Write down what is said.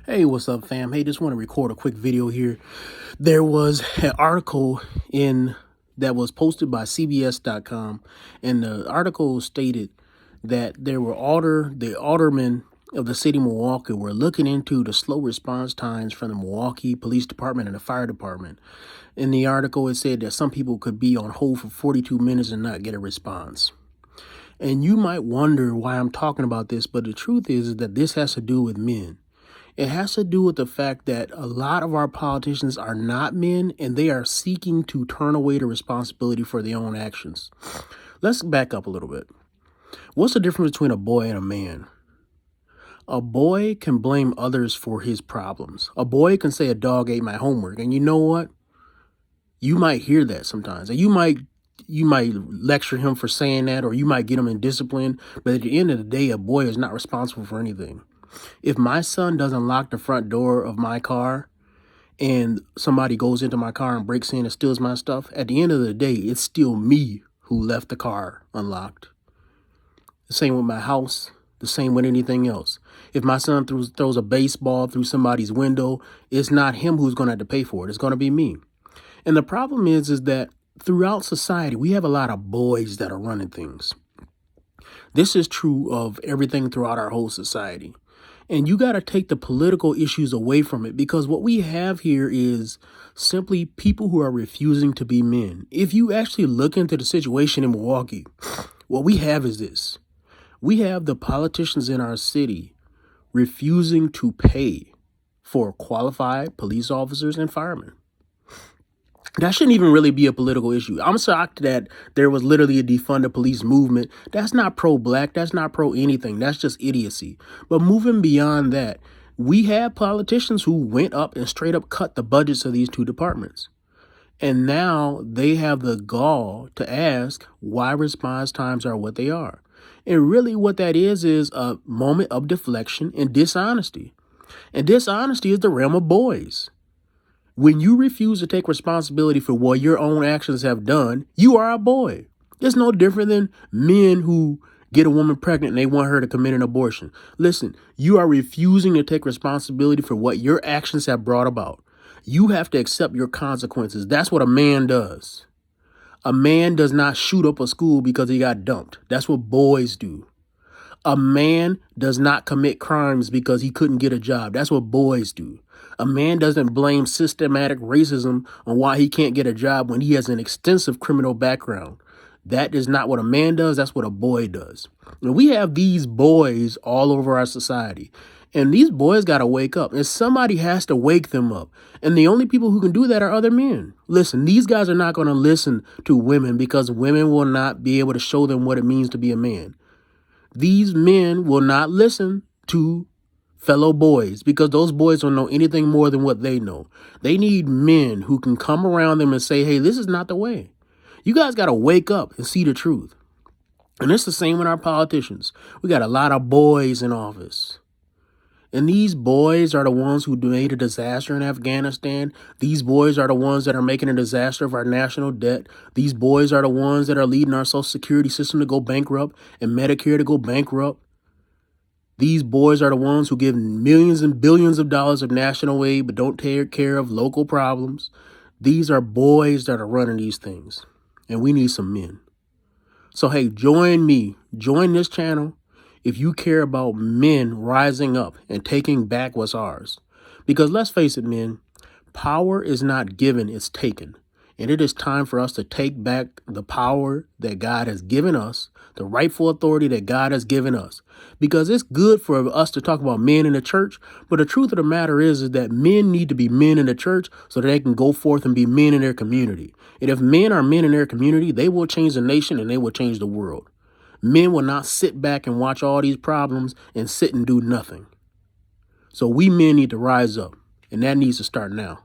Hey, what's up, fam? Hey, just want to record a quick video here. There was an article in that was posted by CBS.com, and the article stated that there were the aldermen of the city of Milwaukee were looking into the slow response times from the Milwaukee Police Department and the fire department. In the article, it said that some people could be on hold for 42 minutes and not get a response. And you might wonder why I'm talking about this, but the truth is that this has to do with men. It has to do with the fact that a lot of our politicians are not men and they are seeking to turn away the responsibility for their own actions. Let's back up a little bit. What's the difference between a boy and a man? A boy can blame others for his problems. A boy can say a dog ate my homework. And you know what? You might hear that sometimes. And you might lecture him for saying that, or you might get him in discipline. But at the end of the day, a boy is not responsible for anything. If my son doesn't lock the front door of my car and somebody goes into my car and breaks in and steals my stuff, at the end of the day, it's still me who left the car unlocked. The same with my house, the same with anything else. If my son throws a baseball through somebody's window, it's not him who's going to have to pay for it. It's going to be me. And the problem is that throughout society, we have a lot of boys that are running things. This is true of everything throughout our whole society. And you got to take the political issues away from it, because what we have here is simply people who are refusing to be men. If you actually look into the situation in Milwaukee, what we have is this. We have the politicians in our city refusing to pay for qualified police officers and firemen. That shouldn't even really be a political issue. I'm shocked that there was literally a defund the police movement. That's not pro-black. That's not pro-anything. That's just idiocy. But moving beyond that, we have politicians who went up and straight up cut the budgets of these two departments. And now they have the gall to ask why response times are what they are. And really what that is a moment of deflection and dishonesty. And dishonesty is the realm of boys. When you refuse to take responsibility for what your own actions have done, you are a boy. It's no different than men who get a woman pregnant and they want her to commit an abortion. Listen, you are refusing to take responsibility for what your actions have brought about. You have to accept your consequences. That's what a man does. A man does not shoot up a school because he got dumped. That's what boys do. A man does not commit crimes because he couldn't get a job. That's what boys do. A man doesn't blame systematic racism on why he can't get a job when he has an extensive criminal background. That is not what a man does. That's what a boy does. And we have these boys all over our society. And these boys got to wake up. And somebody has to wake them up. And the only people who can do that are other men. Listen, these guys are not going to listen to women because women will not be able to show them what it means to be a man. These men will not listen to fellow boys because those boys don't know anything more than what they know. They need men who can come around them and say, hey, this is not the way. You guys got to wake up and see the truth. And it's the same with our politicians. We got a lot of boys in office. And these boys are the ones who made a disaster in Afghanistan. These boys are the ones that are making a disaster of our national debt. These boys are the ones that are leading our Social Security system to go bankrupt and Medicare to go bankrupt. These boys are the ones who give millions and billions of dollars of national aid but don't take care of local problems. These are boys that are running these things. And we need some men. So, hey, join me. Join this channel if you care about men rising up and taking back what's ours. Because let's face it, men, power is not given, it's taken. And it is time for us to take back the power that God has given us, the rightful authority that God has given us. Because it's good for us to talk about men in the church, but the truth of the matter is that men need to be men in the church so that they can go forth and be men in their community. And if men are men in their community, they will change the nation and they will change the world. Men will not sit back and watch all these problems and sit and do nothing. So we men need to rise up, and that needs to start now.